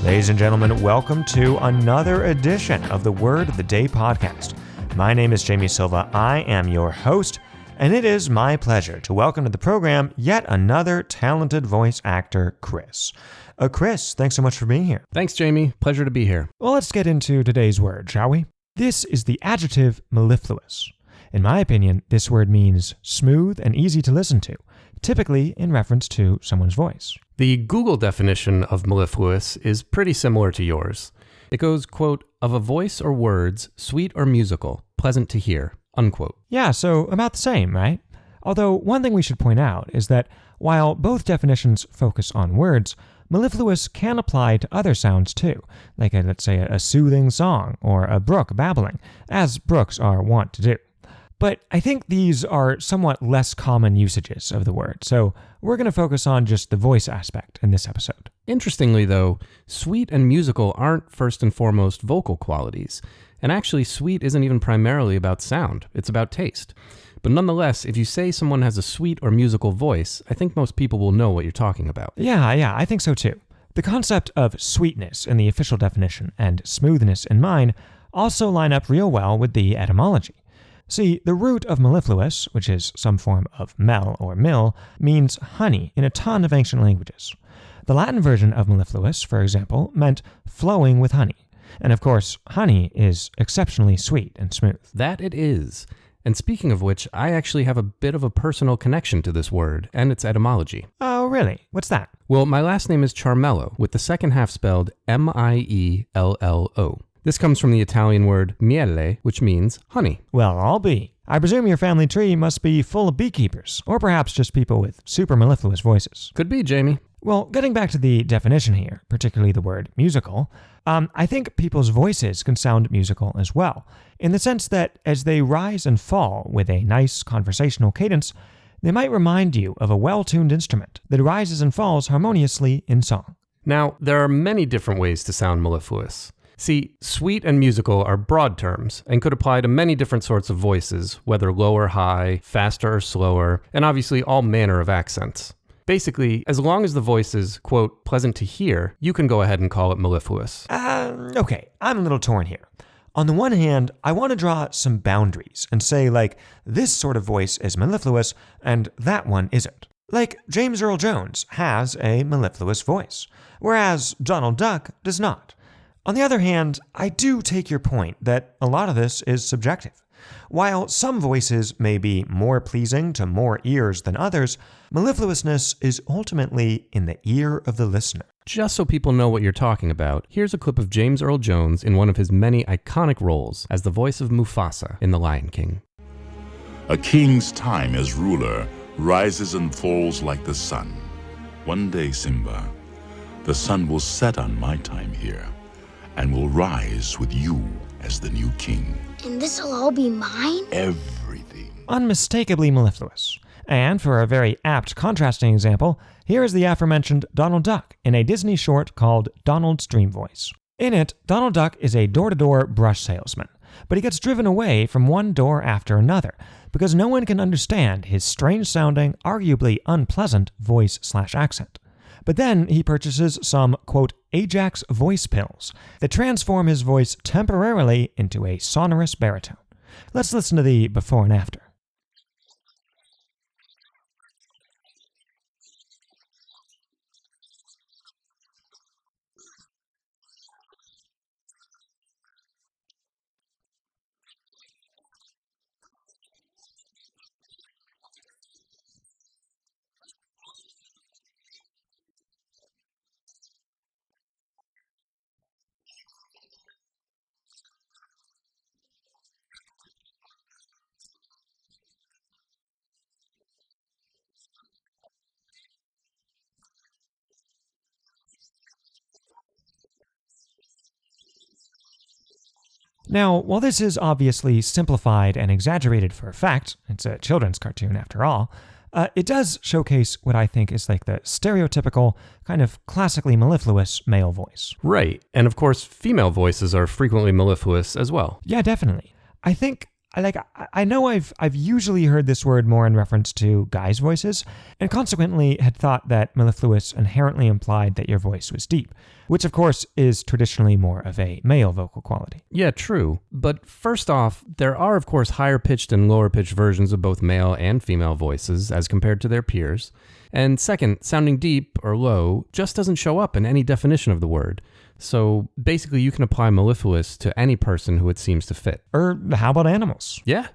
Ladies and gentlemen, welcome to another edition of the Word of the Day podcast. My name is Jamie Silva. I am your host, and it is my pleasure to welcome to the program yet another talented voice actor, Chris. Chris, thanks so much for being here. Thanks, Jamie. Pleasure to be here. Well, let's get into today's word, shall we? This is the adjective mellifluous. In my opinion, this word means smooth and easy to listen to, typically in reference to someone's voice. The Google definition of mellifluous is pretty similar to yours. It goes, quote, of a voice or words, sweet or musical, pleasant to hear, unquote. Yeah, so about the same, right? Although one thing we should point out is that while both definitions focus on words, mellifluous can apply to other sounds too, like let's say a soothing song or a brook babbling, as brooks are wont to do. But I think these are somewhat less common usages of the word, so we're going to focus on just the voice aspect in this episode. Interestingly, though, sweet and musical aren't first and foremost vocal qualities. And actually, sweet isn't even primarily about sound. It's about taste. But nonetheless, if you say someone has a sweet or musical voice, I think most people will know what you're talking about. Yeah, I think so too. The concept of sweetness in the official definition and smoothness in mine also line up real well with the etymology. See, the root of mellifluous, which is some form of mel or mill, means honey in a ton of ancient languages. The Latin version of mellifluous, for example, meant flowing with honey. And of course, honey is exceptionally sweet and smooth. That it is. And speaking of which, I actually have a bit of a personal connection to this word and its etymology. Oh, really? What's that? Well, my last name is Charmello, with the second half spelled M-I-E-L-L-O. This comes from the Italian word miele, which means honey. Well, I'll be. I presume your family tree must be full of beekeepers, or perhaps just people with super mellifluous voices. Could be, Jamie. Well, getting back to the definition here, particularly the word musical, I think people's voices can sound musical as well, in the sense that as they rise and fall with a nice conversational cadence, they might remind you of a well-tuned instrument that rises and falls harmoniously in song. Now, there are many different ways to sound mellifluous. See, sweet and musical are broad terms and could apply to many different sorts of voices, whether low or high, faster or slower, and obviously all manner of accents. Basically, as long as the voice is, quote, pleasant to hear, you can go ahead and call it mellifluous. Okay, I'm a little torn here. On the one hand, I want to draw some boundaries and say, like, this sort of voice is mellifluous and that one isn't. Like, James Earl Jones has a mellifluous voice, whereas Donald Duck does not. On the other hand, I do take your point that a lot of this is subjective. While some voices may be more pleasing to more ears than others, mellifluousness is ultimately in the ear of the listener. Just so people know what you're talking about, here's a clip of James Earl Jones in one of his many iconic roles as the voice of Mufasa in The Lion King. A king's time as ruler rises and falls like the sun. One day, Simba, the sun will set on my time here and will rise with you as the new king. And this'll all be mine? Everything. Unmistakably mellifluous. And for a very apt contrasting example, here is the aforementioned Donald Duck in a Disney short called Donald's Dream Voice. In it, Donald Duck is a door-to-door brush salesman, but he gets driven away from one door after another because no one can understand his strange-sounding, arguably unpleasant voice/accent. But then he purchases some, quote, Ajax voice pills that transform his voice temporarily into a sonorous baritone. Let's listen to the before and after. Now, while this is obviously simplified and exaggerated for effect, it's a children's cartoon after all, It does showcase what I think is like the stereotypical, kind of classically mellifluous male voice. Right. And of course, female voices are frequently mellifluous as well. Yeah, definitely. I think, I know I've usually heard this word more in reference to guys' voices, and consequently had thought that mellifluous inherently implied that your voice was deep, which of course is traditionally more of a male vocal quality. Yeah, true. But first off, there are of course higher pitched and lower pitched versions of both male and female voices as compared to their peers. And second, sounding deep or low just doesn't show up in any definition of the word. So basically you can apply mellifluous to any person who it seems to fit. Or how about animals? Yeah.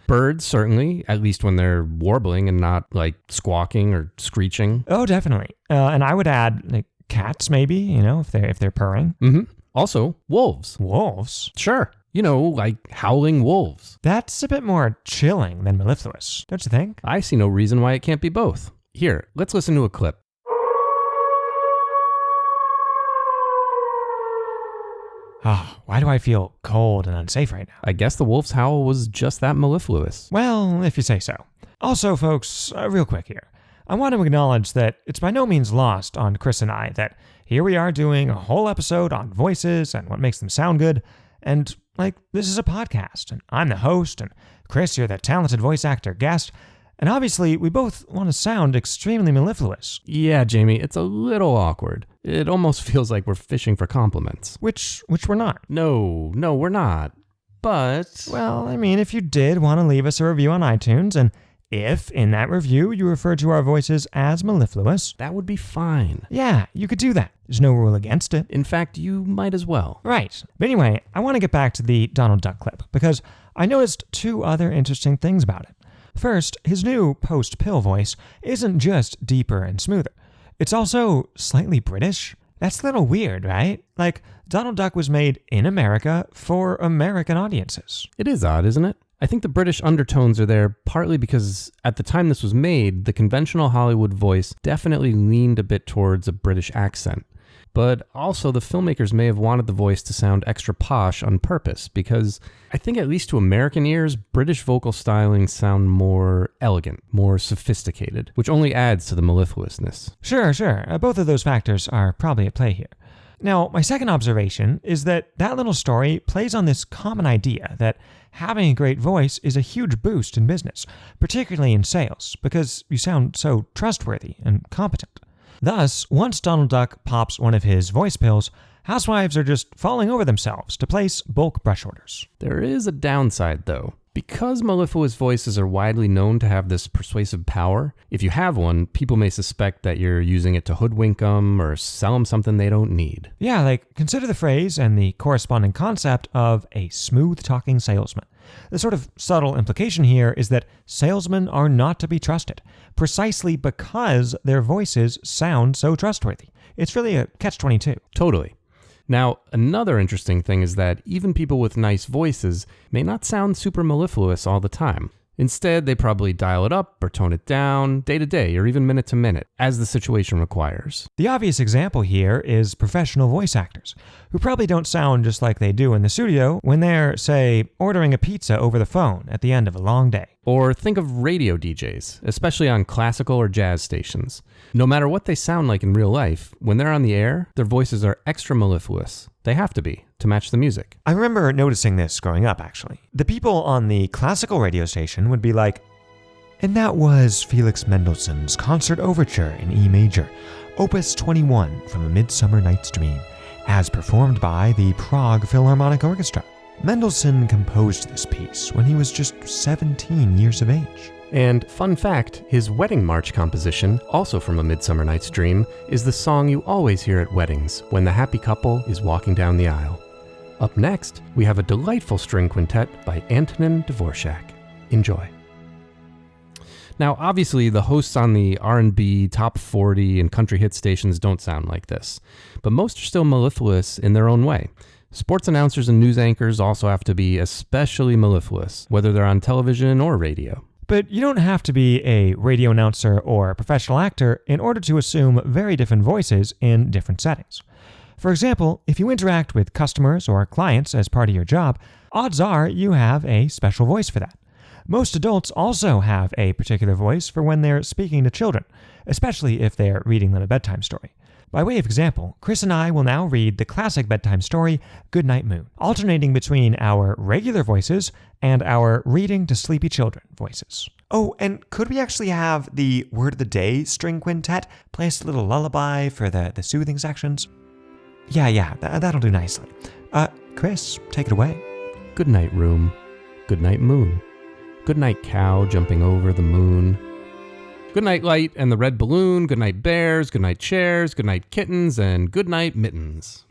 Birds, certainly, at least when they're warbling and not like squawking or screeching. Oh, definitely. And I would add like cats maybe, if they're purring. Mm-hmm. Also, wolves. Wolves? Sure. Like howling wolves. That's a bit more chilling than mellifluous, don't you think? I see no reason why it can't be both. Here, let's listen to a clip. Oh, why do I feel cold and unsafe right now? I guess the wolf's howl was just that mellifluous. Well, if you say so. Also, folks, real quick here. I want to acknowledge that it's by no means lost on Chris and I that here we are doing a whole episode on voices and what makes them sound good, and, this is a podcast, and I'm the host, and Chris, you're the talented voice actor guest, and obviously we both want to sound extremely mellifluous. Yeah, Jamie, it's a little awkward. It almost feels like we're fishing for compliments. Which we're not. No, we're not. But... Well, if you did want to leave us a review on iTunes, and if in that review you refer to our voices as mellifluous, that would be fine. Yeah, you could do that. There's no rule against it. In fact, you might as well. Right. But anyway, I want to get back to the Donald Duck clip, because I noticed two other interesting things about it. First, his new post-pill voice isn't just deeper and smoother. It's also slightly British. That's a little weird, right? Donald Duck was made in America for American audiences. It is odd, isn't it? I think the British undertones are there partly because at the time this was made, the conventional Hollywood voice definitely leaned a bit towards a British accent. But also the filmmakers may have wanted the voice to sound extra posh on purpose because I think at least to American ears, British vocal stylings sound more elegant, more sophisticated, which only adds to the mellifluousness. Sure. Both of those factors are probably at play here. Now, my second observation is that little story plays on this common idea that having a great voice is a huge boost in business, particularly in sales, because you sound so trustworthy and competent. Thus, once Donald Duck pops one of his voice pills, housewives are just falling over themselves to place bulk brush orders. There is a downside, though. Because mellifluous voices are widely known to have this persuasive power, if you have one, people may suspect that you're using it to hoodwink them or sell them something they don't need. Yeah, consider the phrase and the corresponding concept of a smooth-talking salesman. The sort of subtle implication here is that salesmen are not to be trusted, precisely because their voices sound so trustworthy. It's really a catch-22. Totally. Now, another interesting thing is that even people with nice voices may not sound super mellifluous all the time. Instead, they probably dial it up or tone it down, day to day or even minute to minute, as the situation requires. The obvious example here is professional voice actors, who probably don't sound just like they do in the studio when they're, say, ordering a pizza over the phone at the end of a long day. Or think of radio DJs, especially on classical or jazz stations. No matter what they sound like in real life, when they're on the air, their voices are extra mellifluous. They have to be, to match the music. I remember noticing this growing up, actually. The people on the classical radio station would be like, and that was Felix Mendelssohn's Concert Overture in E major, Opus 21 from A Midsummer Night's Dream, as performed by the Prague Philharmonic Orchestra. Mendelssohn composed this piece when he was just 17 years of age. And fun fact, his wedding march composition, also from A Midsummer Night's Dream, is the song you always hear at weddings when the happy couple is walking down the aisle. Up next, we have a delightful string quintet by Antonin Dvorak. Enjoy. Now, obviously, the hosts on the R&B, Top 40, and country hit stations don't sound like this, but most are still mellifluous in their own way. Sports announcers and news anchors also have to be especially mellifluous, whether they're on television or radio. But you don't have to be a radio announcer or a professional actor in order to assume very different voices in different settings. For example, if you interact with customers or clients as part of your job, odds are you have a special voice for that. Most adults also have a particular voice for when they're speaking to children, especially if they're reading them a bedtime story. By way of example, Chris and I will now read the classic bedtime story, Goodnight Moon, alternating between our regular voices and our reading to sleepy children voices. Oh, and could we actually have the Word of the Day string quintet play us a little lullaby for the soothing sections? Yeah, that'll do nicely. Chris, take it away. Good night, room. Good night, moon. Good night, cow jumping over the moon. Good night, light and the red balloon. Good night, bears. Good night, chairs. Good night, kittens. And good night, mittens.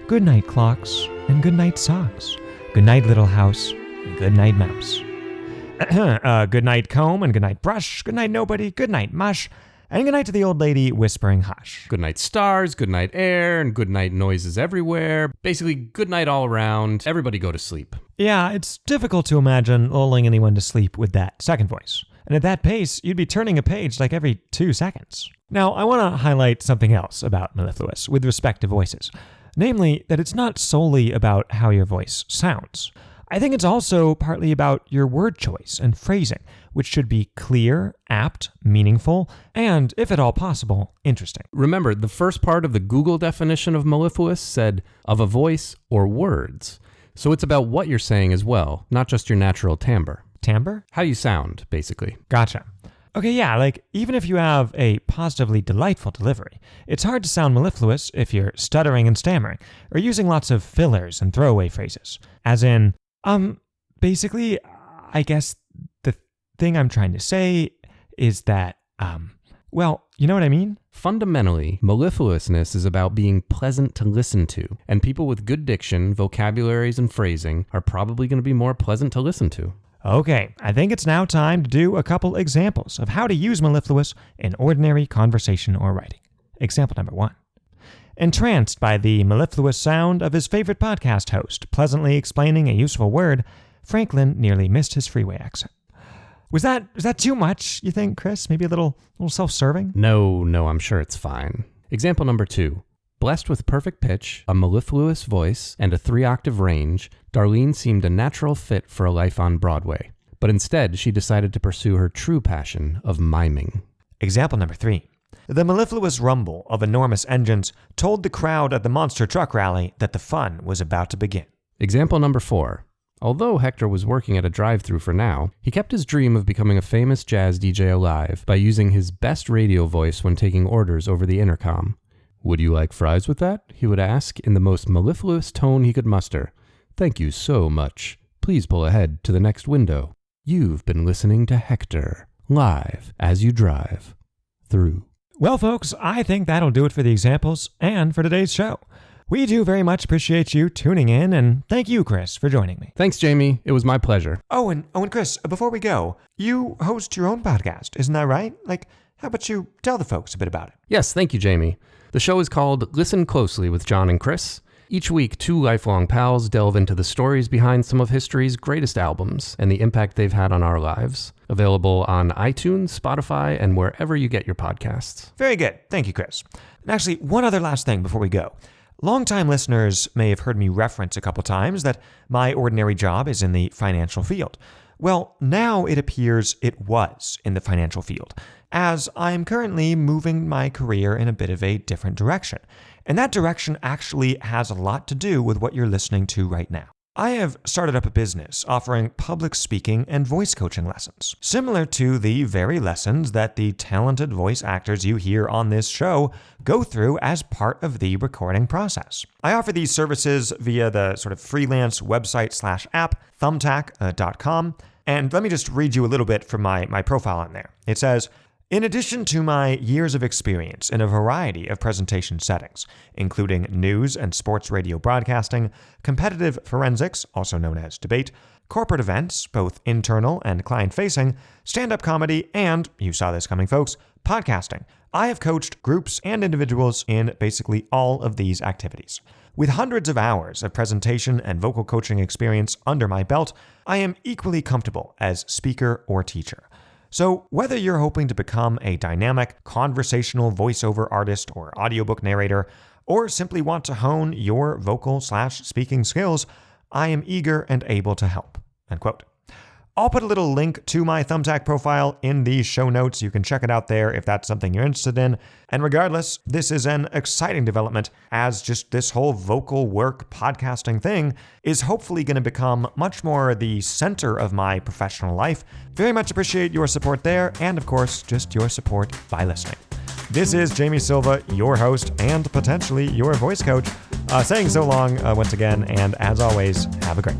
Good night, clocks, and good night, socks. Good night, little house, and good night, mouse. Good night, comb, and good night, brush. Good night, nobody. Good night, mush. And good night to the old lady whispering hush. Good night, stars. Good night, air. And good night, noises everywhere. Basically, good night all around. Everybody go to sleep. Yeah, it's difficult to imagine lulling anyone to sleep with that second voice. And at that pace, you'd be turning a page like every 2 seconds. Now, I want to highlight something else about Mellifluous with respect to voices. Namely, that it's not solely about how your voice sounds. I think it's also partly about your word choice and phrasing, which should be clear, apt, meaningful, and, if at all possible, interesting. Remember, the first part of the Google definition of mellifluous said, of a voice or words. So it's about what you're saying as well, not just your natural timbre. Timbre? How you sound, basically. Gotcha. Okay, yeah, like, even if you have a positively delightful delivery, it's hard to sound mellifluous if you're stuttering and stammering, or using lots of fillers and throwaway phrases. As in, basically, I guess the thing I'm trying to say is that, well, you know what I mean? Fundamentally, mellifluousness is about being pleasant to listen to, and people with good diction, vocabularies, and phrasing are probably going to be more pleasant to listen to. Okay, I think it's now time to do a couple examples of how to use mellifluous in ordinary conversation or writing. Example number 1. Entranced by the mellifluous sound of his favorite podcast host pleasantly explaining a useful word, Franklin nearly missed his freeway exit. Was that too much, you think, Chris? Maybe a little self-serving? No, I'm sure it's fine. Example number 2. Blessed with perfect pitch, a mellifluous voice, and a 3-octave range, Darlene seemed a natural fit for a life on Broadway. But instead, she decided to pursue her true passion of miming. Example number 3. The mellifluous rumble of enormous engines told the crowd at the monster truck rally that the fun was about to begin. Example number 4. Although Hector was working at a drive-thru for now, he kept his dream of becoming a famous jazz DJ alive by using his best radio voice when taking orders over the intercom. "Would you like fries with that?" he would ask in the most mellifluous tone he could muster. "Thank you so much. Please pull ahead to the next window. You've been listening to Hector, live as you drive through." Well, folks, I think that'll do it for the examples and for today's show. We do very much appreciate you tuning in, and thank you, Chris, for joining me. Thanks, Jamie. It was my pleasure. Oh, and Chris, before we go, you host your own podcast, isn't that right? How about you tell the folks a bit about it? Yes, thank you, Jamie. The show is called Listen Closely with John and Chris. Each week, 2 lifelong pals delve into the stories behind some of history's greatest albums and the impact they've had on our lives. Available on iTunes, Spotify, and wherever you get your podcasts. Very good. Thank you, Chris. And actually, one other last thing before we go. Longtime listeners may have heard me reference a couple times that my ordinary job is in the financial field. Well, now it appears it was in the financial field, as I'm currently moving my career in a bit of a different direction. And that direction actually has a lot to do with what you're listening to right now. I have started up a business offering public speaking and voice coaching lessons, similar to the very lessons that the talented voice actors you hear on this show go through as part of the recording process. I offer these services via the sort of freelance website/app, thumbtack.com. And let me just read you a little bit from my profile on there. It says, "In addition to my years of experience in a variety of presentation settings, including news and sports radio broadcasting, competitive forensics, also known as debate, corporate events, both internal and client-facing, stand-up comedy, and, you saw this coming, folks, podcasting, I have coached groups and individuals in basically all of these activities. With hundreds of hours of presentation and vocal coaching experience under my belt, I am equally comfortable as speaker or teacher. So whether you're hoping to become a dynamic, conversational voiceover artist or audiobook narrator, or simply want to hone your vocal/speaking skills, I am eager and able to help." End quote. I'll put a little link to my Thumbtack profile in the show notes. You can check it out there if that's something you're interested in. And regardless, this is an exciting development, as just this whole vocal work podcasting thing is hopefully going to become much more the center of my professional life. Very much appreciate your support there, and of course, just your support by listening. This is Jamie Silva, your host and potentially your voice coach, saying so long once again, and as always, have a great